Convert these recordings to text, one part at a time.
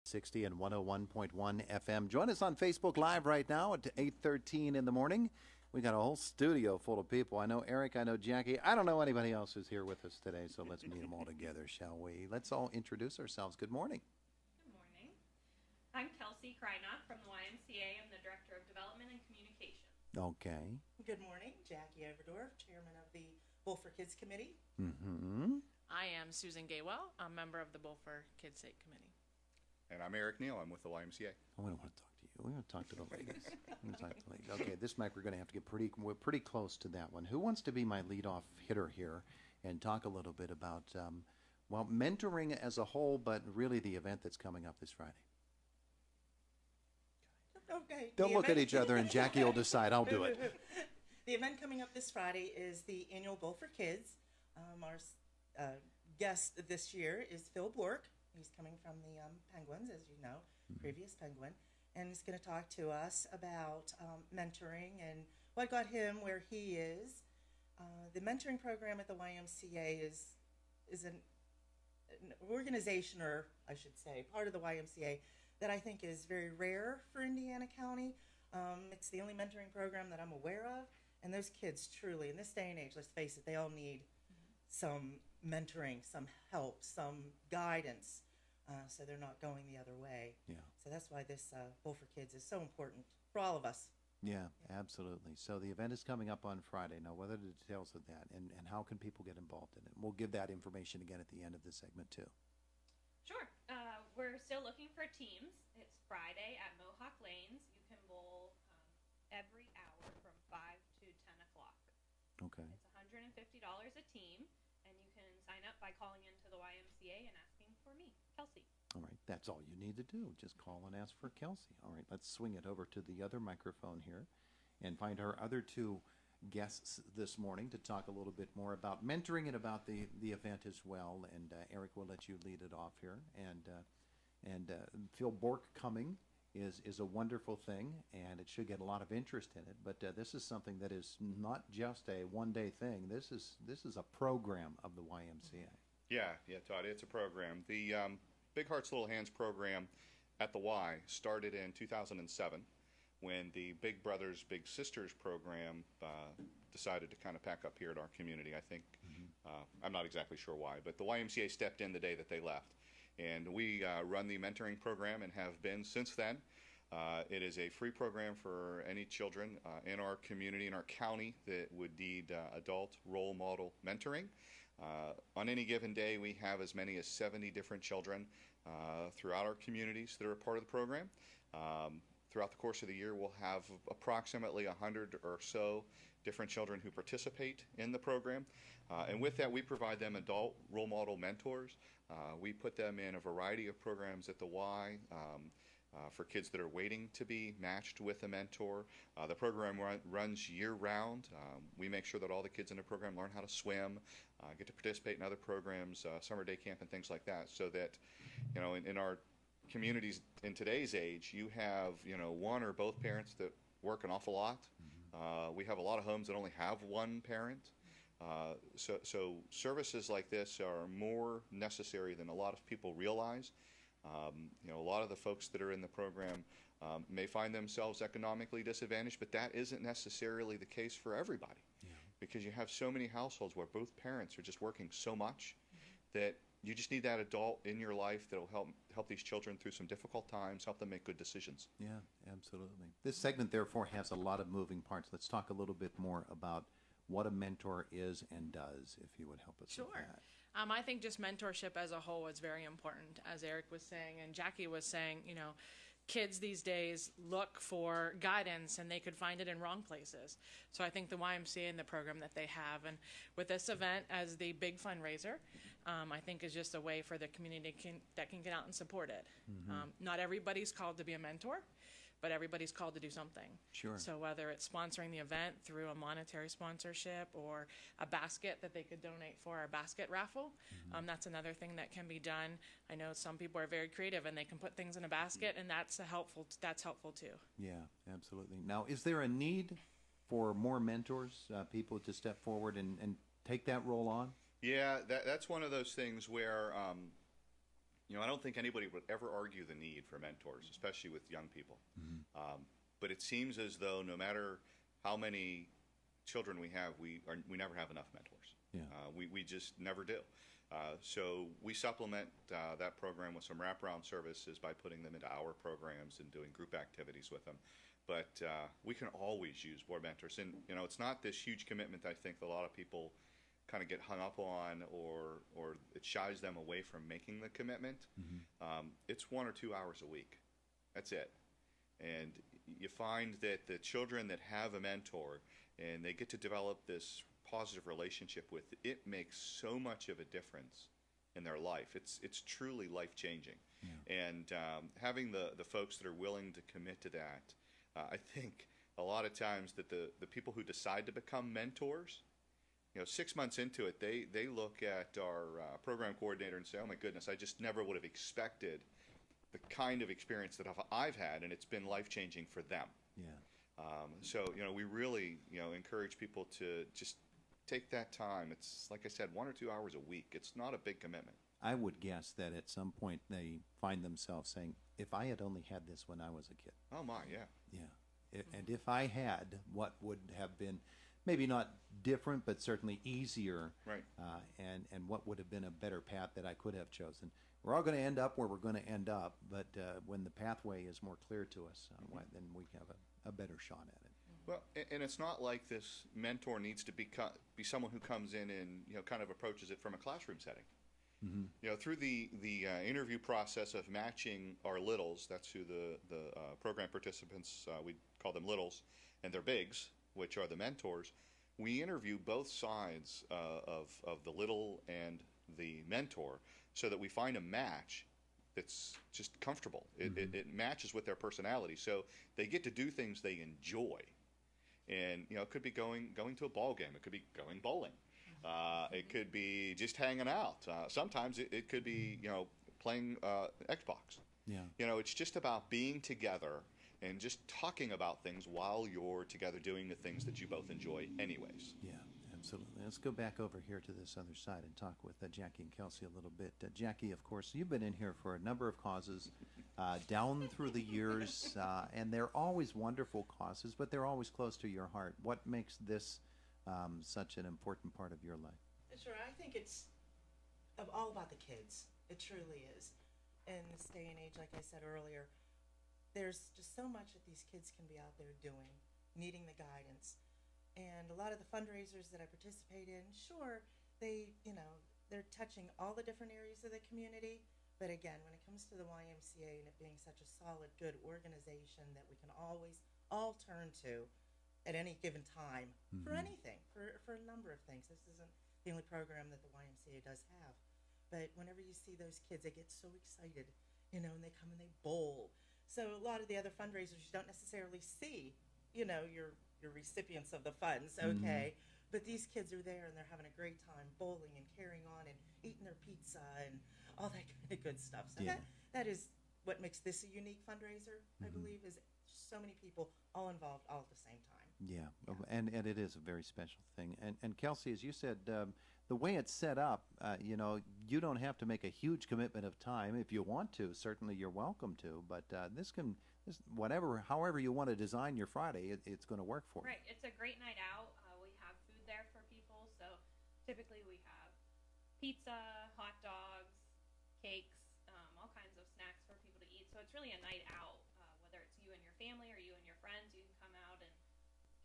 60 and 101.1 FM. Join us on Facebook Live right now at 8:13 in the morning. We got a whole studio full of people. I know Eric, I know Jackie. I don't know anybody else who's here with us today, so let's meet them all together, shall we? Let's all introduce ourselves. Good morning. Good morning. I'm Kelsey Krynock from the YMCA. I'm the Director of Development and Communication. Okay. Good morning, Jackie Overdorf, Chairman of the Bowl for Kids Committee. Mm-hmm. I am Susan Gaywell, a member of the Bowl for Kids State Committee. And I'm Eric Neal. I'm with the YMCA. Oh, we don't want to talk to you. We want to talk to the ladies. We want to talk to the ladies. Okay, this mic we're going to have to get we're pretty close to that one. Who wants to be my leadoff hitter here and talk a little bit about, mentoring as a whole, but really the event that's coming up this Friday? Okay. They'll look at each other and Jackie will decide. I'll do it. The event coming up this Friday is the annual Bowl for Kids. Our guest this year is Phil Blork. He's coming from the Penguins, as you know, previous Penguin, and he's going to talk to us about mentoring and what got him where he is. The mentoring program at the YMCA is an organization, or I should say, part of the YMCA that I think is very rare for Indiana County. It's the only mentoring program that I'm aware of, and those kids truly, in this day and age, let's face it, they all need some mentoring, some help, some guidance, so they're not going the other way. Yeah. So that's why this Bowl for Kids is so important for all of us. Yeah, absolutely. So the event is coming up on Friday. Now, what are the details of that, and how can people get involved in it? We'll give that information again at the end of the segment, too. Sure. We're still looking for teams. It's Friday at Mohawk Lanes. You can bowl every hour from 5 to 10 o'clock. Okay. It's $150 a team, and you can sign up by calling into the YMCA and asking for me, Kelsey. All right, that's all you need to do. Just call and ask for Kelsey. All right, let's swing it over to the other microphone here and find our other two guests this morning to talk a little bit more about mentoring and about the event as well. And Eric will let you lead it off here. And Phil Bork coming is a wonderful thing, and it should get a lot of interest in it. But this is something that is not just a one-day thing. This is a program of the YMCA. Yeah, Todd, it's a program. The Big Hearts Little Hands program at the Y started in 2007 when the Big Brothers Big Sisters program decided to kind of pack up here at our community. I think, I'm not exactly sure why, but the YMCA stepped in the day that they left. And we run the mentoring program and have been since then. It is a free program for any children in our community, in our county, that would need adult role model mentoring. On any given day, we have as many as 70 different children throughout our communities that are a part of the program. Throughout the course of the year, we'll have approximately 100 or so different children who participate in the program. And with that, we provide them adult role model mentors. We put them in a variety of programs at the Y for kids that are waiting to be matched with a mentor. The program runs year-round. We make sure that all the kids in the program learn how to swim, get to participate in other programs, summer day camp and things like that, so that, in our communities in today's age, you have, one or both parents that work an awful lot. We have a lot of homes that only have one parent. So services like this are more necessary than a lot of people realize. A lot of the folks that are in the program may find themselves economically disadvantaged, but that isn't necessarily the case for everybody. Yeah. Because you have so many households where both parents are just working so much that you just need that adult in your life that will help these children through some difficult times, help them make good decisions. Yeah, absolutely. This segment, therefore, has a lot of moving parts. Let's talk a little bit more about what a mentor is and does, if you would help us with that. I think just mentorship as a whole is very important, as Eric was saying and Jackie was saying. Kids these days look for guidance, and they could find it in wrong places. So I think the YMCA and the program that they have, and with this event as the big fundraiser, I think is just a way for the community that can get out and support it. Not everybody's called to be a mentor, but everybody's called to do something. Sure. So whether it's sponsoring the event through a monetary sponsorship or a basket that they could donate for our basket raffle, that's another thing that can be done. I know some people are very creative and they can put things in a basket, and that's helpful too. Yeah, absolutely. Now, is there a need for more mentors, people to step forward and take that role on? Yeah, that's one of those things where I don't think anybody would ever argue the need for mentors, especially with young people. But it seems as though no matter how many children we have, we never have enough mentors. Yeah. We just never do. So we supplement that program with some wraparound services by putting them into our programs and doing group activities with them. But we can always use more mentors. And, it's not this huge commitment that I think a lot of people kind of get hung up on, or it shies them away from making the commitment. It's 1 or 2 hours a week. That's it. And you find that the children that have a mentor and they get to develop this positive relationship with, it makes so much of a difference in their life. It's truly life-changing. And having the folks that are willing to commit to that, I think a lot of times that the people who decide to become mentors, 6 months into it, they look at our program coordinator and say, oh my goodness, I just never would have expected the kind of experience that I've had, and it's been life-changing for them. Yeah. So, we really, encourage people to just take that time. It's, like I said, 1 or 2 hours a week. It's not a big commitment. I would guess that at some point they find themselves saying, if I had only had this when I was a kid. Oh my, yeah. Yeah. And if I had what would have been maybe not different, but certainly easier, Right. And what would have been a better path that I could have chosen. We're all going to end up where we're going to end up, but when the pathway is more clear to us, then we have a better shot at it. Well, and it's not like this mentor needs to be someone who comes in and kind of approaches it from a classroom setting. Through the interview process of matching our littles, that's who the program participants, we call them littles, and their bigs, which are the mentors. We interview both sides of the little and the mentor so that we find a match that's just comfortable. It matches with their personality, so they get to do things they enjoy. And it could be going to a ball game. It could be going bowling. It could be just hanging out. Sometimes it could be playing Xbox. Yeah. It's just about being together and just talking about things while you're together doing the things that you both enjoy anyways. Yeah, absolutely. Let's go back over here to this other side and talk with Jackie and Kelsey a little bit. Jackie, of course, you've been in here for a number of causes down through the years, and they're always wonderful causes, but they're always close to your heart. What makes this such an important part of your life? Sure, I think it's all about the kids. It truly is. In this day and age, like I said earlier, there's just so much that these kids can be out there doing, needing the guidance. And a lot of the fundraisers that I participate in, sure, they're touching all the different areas of the community. But again, when it comes to the YMCA and it being such a solid, good organization that we can always all turn to at any given time for anything, for a number of things. This isn't the only program that the YMCA does have. But whenever you see those kids, they get so excited, and they come and they bowl. So a lot of the other fundraisers, you don't necessarily see, your recipients of the funds, okay? But these kids are there, and they're having a great time bowling and carrying on and eating their pizza and all that kind of good stuff. So that is what makes this a unique fundraiser, I believe, is so many people all involved all at the same time. Yeah. And it is a very special thing. And Kelsey, as you said, the way it's set up, you don't have to make a huge commitment of time. If you want to, certainly you're welcome to. But however you want to design your Friday, it's going to work for you. Right. It's a great night out. We have food there for people. So typically we have pizza, hot dogs, cakes, all kinds of snacks for people to eat. So it's really a night out, whether it's you and your family or you and your friends. You can come out and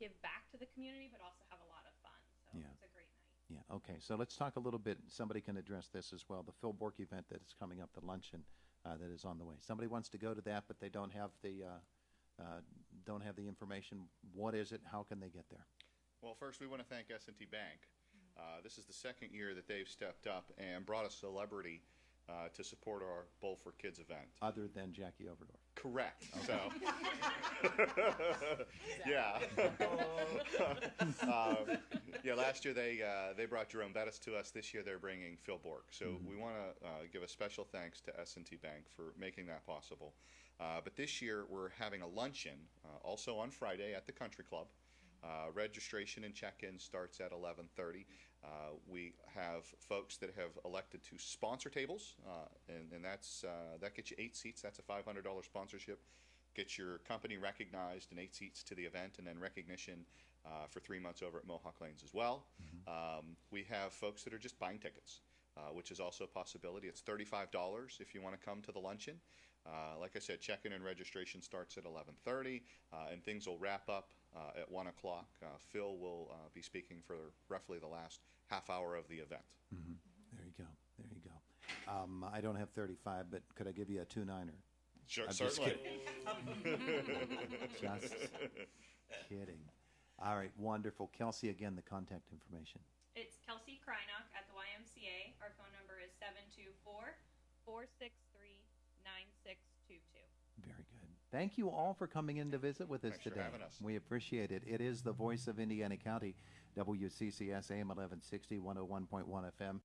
give back to the community, but also have a lot of fun. So Yeah. it's a great night. Yeah, okay. So let's talk a little bit. Somebody can address this as well. The Phil Bork event that is coming up, the luncheon that is on the way. Somebody wants to go to that, but they don't have the information. What is it? How can they get there? Well, first we want to thank S&T Bank. This is the second year that they've stepped up and brought a celebrity to support our Bowl for Kids event. Other than Jackie Overdorf. Correct. So, yeah. Last year they brought Jerome Bettis to us. This year they're bringing Phil Bork. So we want to give a special thanks to S&T Bank for making that possible. But this year we're having a luncheon, also on Friday at the Country Club. Registration and check-in starts at 11:30. We have folks that have elected to sponsor tables, and that gets you 8 seats. That's a $500 sponsorship. Get your company recognized and 8 seats to the event, and then recognition for 3 months over at Mohawk Lanes as well. We have folks that are just buying tickets, which is also a possibility. It's $35 if you want to come to the luncheon. Like I said, check-in and registration starts at 11:30, and things will wrap up at 1 o'clock. Phil will be speaking for roughly the last half hour of the event. There you go. There you go. I don't have 35, but could I give you a 2-9er? Sure, I'm just certainly. Just kidding. All right, wonderful. Kelsey, again, the contact information. It's Kelsey Krynock at the YMCA. Our phone number is 724-463-9622. Very good. Thank you all for coming in to visit with us Thanks for today. having us. We appreciate it. It is the voice of Indiana County, WCCS AM 1160, 101.1 FM.